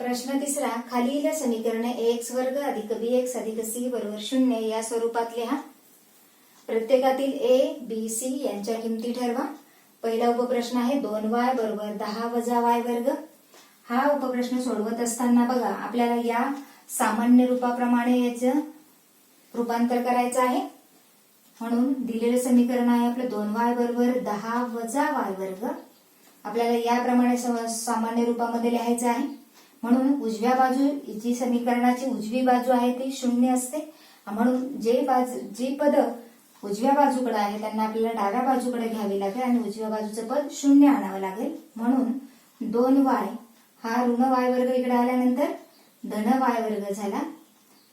प्रश्न तिसरा, खालील समीकरणे ax वर्ग अधिक bx अधिक c बरोबर 0 या स्वरूपात लिहा. प्रत्येकातील a, b, c यांच्या किमती ठरवा. पहिला उपप्रश्न आहे 2y बरोबर 10 वजा y वर्ग. हा उपप्रश्न सोडवत असताना बघा आपल्याला या सामान्य रूपाप्रमाणे याचं रूपांतर करायचं आहे. म्हणून दिलेलं समीकरण आहे आपलं 2y बरोबर 10 वजा y वर्ग. आपल्याला याप्रमाणे सामान्य रूपामध्ये लिहायचं आहे. म्हणून उजव्या बाजू जी समीकरणाची उजवी बाजू आहे ती 0 असते. म्हणून जी पद उजव्या बाजूकडे आहे त्यांना आपल्याला डाव्या बाजूकडे घ्यावी लागेल आणि उजव्या बाजूचं पद 0 आणावं लागेल. म्हणून 2y हा ऋण y वर्ग इकडे आल्यानंतर धन y वर्ग झाला.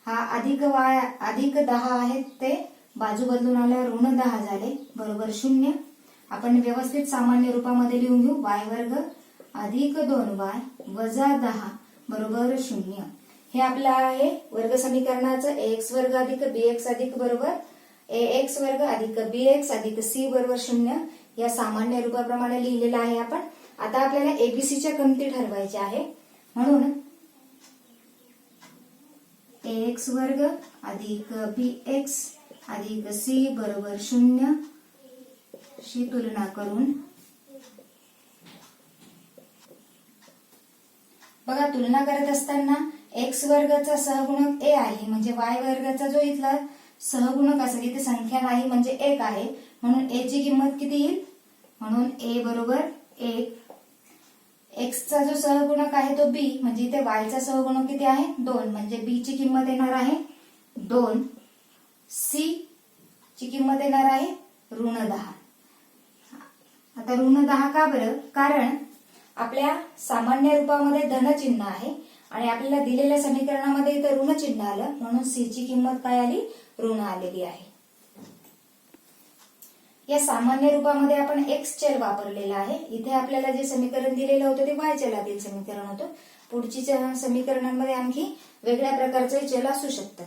हा अधिक 10 आहे ते बाजू बदलून आल्यावर ऋण 10 झाले बरोबर 0. आपण व्यवस्थित सामान्य रूपामध्ये लिहून घेऊ. y वर्ग अधिक 2y वजा 10 बरोबर 0. हे आपलं आहे वर्ग समीकरणाचं ax वर्ग अधिक bx अधिक बरोबर ax वर्ग अधिक bx अधिक c बरोबर 0 या सामान्य रूपाप्रमाणे लिहिलेलं आहे आपण. आता आपल्याला abc च्या किमती ठरवायच्या आहे. म्हणून ax वर्ग अधिक bx अधिक c बरोबर 0 शी तुलना करून बघा तुलना करत असताना x वर्गाचा सहगुणक a आहे म्हणजे y वर्गाचा जो इथला सहगुणक असेल इथे संख्या नाही म्हणजे 1 आहे. म्हणून a ची किंमत किती येईल? म्हणून a बरोबर 1. x चा जो सहगुणक आहे तो b म्हणजे इथे y चा सहगुणक किती आहे 2 म्हणजे b ची किंमत येणार आहे 2. c ची किंमत येणार आहे ऋण 10. आता ऋण 10 का बरं? कारण आपल्या सामान्य रूपामध्ये धन चिन्ह आहे आणि आपल्याला दिलेल्या समीकरणामध्ये इथं ऋण चिन्ह आलं म्हणून c ची किंमत काय आली? ऋण आलेली आहे. या सामान्य रूपामध्ये आपण x चल वापरलेला आहे. इथे आपल्याला जे समीकरण दिलेलं होतं ते y चलातील समीकरण होतं. पुढच्या समीकरणांमध्ये आणखी वेगळ्या प्रकारचे चल असू शकतात.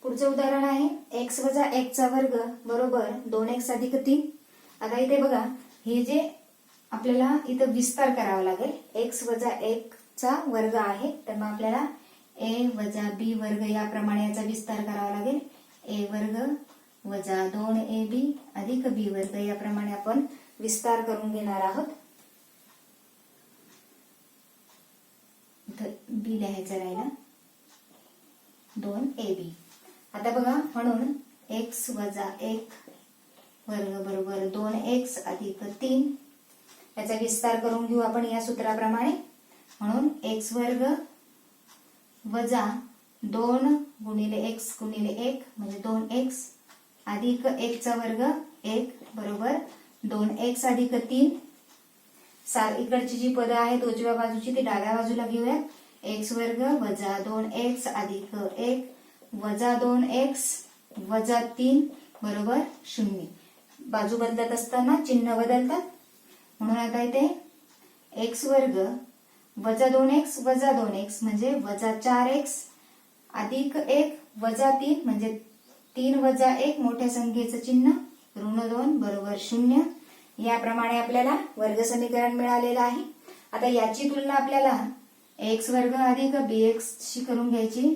पुढचं उदाहरण आहे x वजा 1 चा वर्ग बरोबर 2x अधिक 3. आता इथे बघा हे जे आपल्याला इथं विस्तार करावा लागेल. x वजा 1 चा वर्ग आहे तर मग आपल्याला a वजा b वर्ग याप्रमाणे याचा विस्तार करावा लागेल. a वर्ग वजा 2ab अधिक b वर्ग याप्रमाणे आपण विस्तार करून घेणार आहोत. इथं b लिहायचं राहिला 2ab. आता बघा म्हणून x वजा 1 वर्ग बरोबर 2x अधिक 3 याचा विस्तार करून घेऊ आपण या सूत्राप्रमाणे. म्हणून x वर्ग वजा 2 गुणिले x गुणिले 1 म्हणजे 2x अधिक 1 चा वर्ग 1 बरोबर 2x अधिक 3. इकडची जी पदं आहेत उजव्या बाजूची ती डाव्या बाजूला घेऊयात. x वर्ग वजा 2x अधिक 1 वजा 2x वजा 3 बरोबर 0. बाजू बदलत असताना चिन्ह बदलतात. म्हणून आता इथे x वर्ग वजा 2x वजा 2x म्हणजे वजा 4x अधिक 1 वजा 3 म्हणजे 3 वजा 1 मोठ्या संख्येचं चिन्ह ऋण 2 बरोबर 0. याप्रमाणे आपल्याला वर्ग समीकरण मिळालेलं आहे. आता याची तुलना आपल्याला x वर्ग अधिक bx शी करून घ्यायची.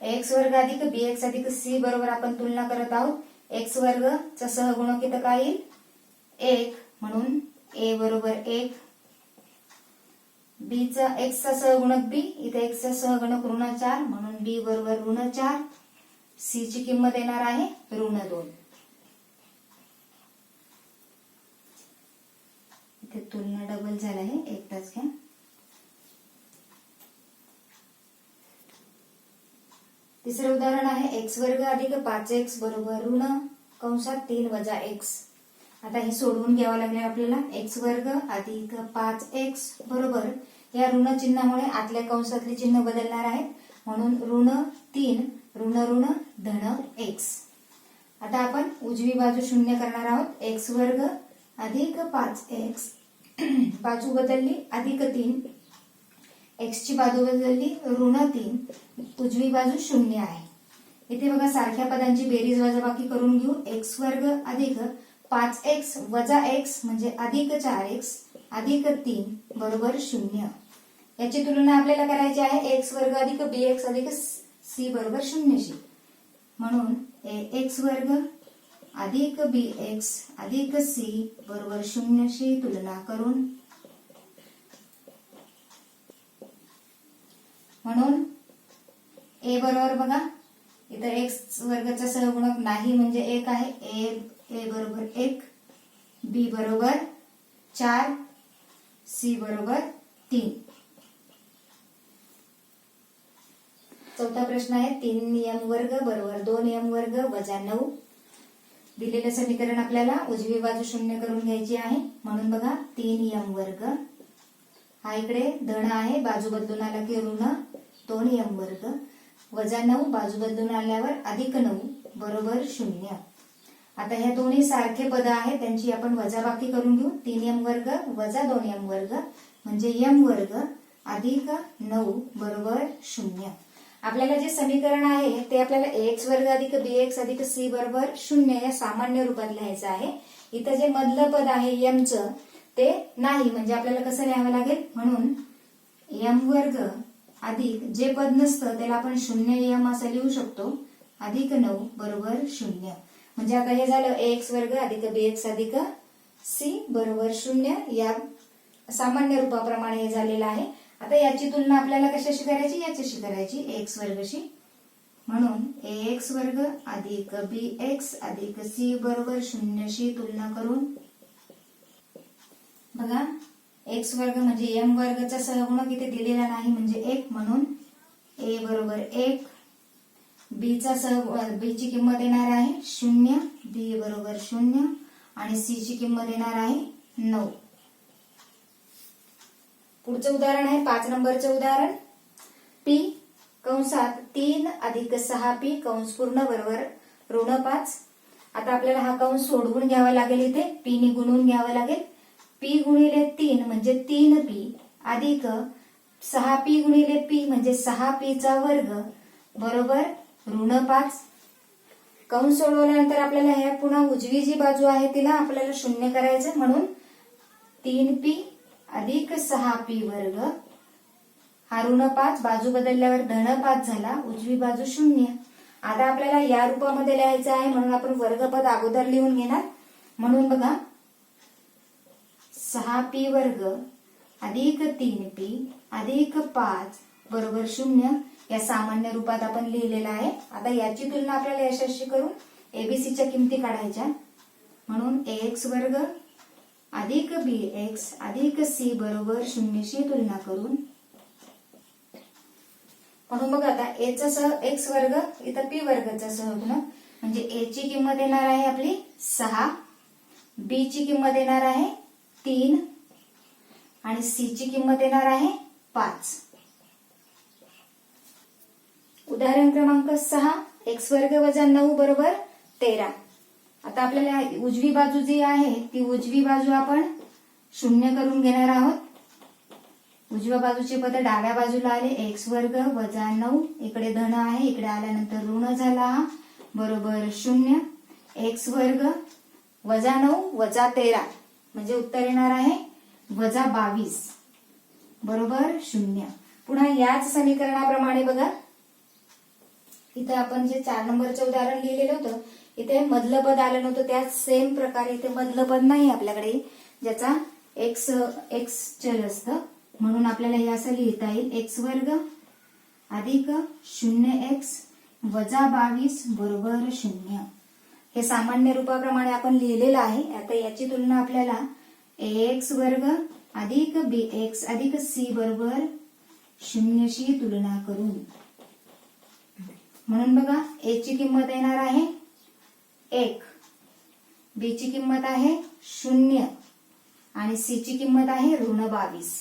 x वर्ग अधिक bx अधिक c बरोबर आपण तुलना करत आहोत. x वर्ग चा सहगुणक इथं काय येईल 1 म्हणून a बरोबर 1. b चा x चा सहगुणक b इथे x चा सहगुणक ऋण 4 म्हणून b बरोबर ऋण 4. c ची किंमत येणार आहे ऋण 2. इथे तुलना डबल झाला आहे एकदाच घ्या. तिसरे उदाहरण आहे x वर्ग अधिक 5x बरोबर ऋण कंसात 3 वजा x. आता हे सोडवून घ्यावं लागेल आपल्याला. x वर्ग अधिक 5x बरोबर या ऋण चिन्हामुळे आतल्या कंसातले चिन्ह बदलणार आहे म्हणून ऋण 3 ऋण ऋण धन x. आता आपण उजवी बाजू शून्य करणार आहोत. x वर्ग अधिक 5x बाजू बदलली अधिक 3 एक्स ची बाजू बदलली ऋण 3, उजवी बाजू 0 आहे. इथे बघा सारख्या पदांची बेरीज वजाबाकी करून घेऊ. एक्स वर्ग अधिक 5x वजा x म्हणजे अधिक 4x अधिक 3 बरोबर 0. याची तुलना आपल्याला करायची आहे एक्स वर्ग अधिक bx अधिक c बरोबर 0 शी. म्हणून एक्स वर्ग अधिक bx अधिक c बरोबर 0 शी तुलना करून म्हणून a बरोबर बघा इथं एक्स वर्गाचा सहगुणक नाही म्हणजे 1 आहे. a बरोबर 1, b बरोबर 4, c बरोबर 3. चौथा प्रश्न आहे 3m वर्ग बरोबर 2m वर्ग वजा 9. दिलेलं समीकरण आपल्याला उजवी बाजू 0 करून घ्यायची आहे. म्हणून बघा 3m वर्ग हा इकडे धन आहे, बाजू बदलून आला की ऋण 2m वर्ग वजा 9 बाजू बदलून आल्यावर अधिक 9 बरोबर 0. आता ह्या दोन्ही सारखे पद आहेत त्यांची आपण वजाबाकी करून घेऊ. 3m वर्ग वजा 2m वर्ग म्हणजे m वर्ग अधिक 9 बरोबर 0. आपल्याला जे समीकरण आहे ते आपल्याला ax वर्ग अधिक bx अधिक c बरोबर 0 या सामान्य रूपात लिहायचं आहे. इथं जे मधलं पद आहे m चं ते नाही म्हणजे आपल्याला कसं लिहावं लागेल. म्हणून m वर्ग अधिक जे पद नसतं त्याला आपण 0m असं लिहू शकतो अधिक 9 बरोबर 0. म्हणजे आता हे झालं ax वर्ग अधिक bx अधिक c बरोबर 0 या सामान्य रूपाप्रमाणे हे झालेलं आहे. आता याची तुलना आपल्याला कशाशी करायची, याच्याशी करायची x वर्गशी. म्हणून ax वर्ग अधिक bx अधिक c बरोबर 0 शी तुलना करून बघा x वर्ग म्हणजे m वर्गचा सहगुणक इथे दिलेला नाही म्हणजे 1. म्हणून a बरोबर 1, b ची किंमत येणार आहे 0, b बरोबर 0 आणि c ची किंमत येणार आहे 9. पुढचं उदाहरण आहे 5 नंबरचं उदाहरण. p कंसात 3 अधिक 6p कंस पूर्ण बरोबर ऋण 5. आता आपल्याला हा कंस सोडवून घ्यावा लागेल. इथे p ने गुणून घ्यावा लागेल. p गुणिले 3 म्हणजे 3p अधिक 6p गुणिले p म्हणजे 6p चा वर्ग बरोबर ऋण 5. कंस सोडवल्यानंतर आपल्याला ह्या पुन्हा उजवी जी बाजू आहे तिला आपल्याला 0 करायचं. म्हणून 3p अधिक 6p वर्ग हा ऋण 5 बाजू बदलल्यावर धन 5 झाला, उजवी बाजू 0. आता आपल्याला या रूपामध्ये लिहायचं आहे म्हणून आपण वर्गपद अगोदर लिहून घेणार. म्हणून बघा 6p वर्ग अधिक 3p अधिक 5 बरोबर 0 या सामान्य रूपात आपण लिहिलेलं आहे. आता याची तुलना आपल्याला याच्याशी करून एबीसी च्या किमती काढायच्या. म्हणून ax वर्ग अधिक bx अधिक c बरोबर 0 शी तुलना करून म्हणून बघा आता a चा सह x वर्ग इथं p वर्गाचा सहगुणक म्हणजे a ची किंमत येणार आहे आपली 6, b ची किंमत येणार आहे 3 आणि c ची किंमत येणार आहे 5. उदाहरण क्रमांक 6 x वर्ग वजा 9 बरोबर 13. आता आपल्याला उजवी बाजू जी आहे ती उजवी बाजू आपण 0 करून घेणार आहोत. उजव्या बाजूचे पद डाव्या बाजूला आले. x वर्ग वजा 9 इकडे धन आहे, इकडे आल्यानंतर ऋण झाला बरोबर 0. x वर्ग वजा 9 वजा 13 म्हणजे उत्तर येणार आहे वजा 22 बरोबर 0. पुन्हा याच समीकरणाप्रमाणे बघा इथे आपण जे 4 नंबरचं उदाहरण लिहिलेलं होतं इथे मधलं पद आलं नव्हतं. त्याच सेम प्रकारे इथे मधलं पद नाही आपल्याकडे ज्याचा x चल असतं. म्हणून आपल्याला हे असं लिहिता येईल x वर्ग अधिक 0x वजा 22 बरोबर 0. हे सामान्य रूपाप्रमाणे आपण लिहिलेलं आहे. आता याची तुलना आपल्याला ax वर्ग अधिक bx अधिक c बरोबर 0 शी तुलना करून म्हणून बघा a ची किंमत येणार आहे 1, b ची किंमत आहे 0 आणि c ची किंमत आहे ऋण 22.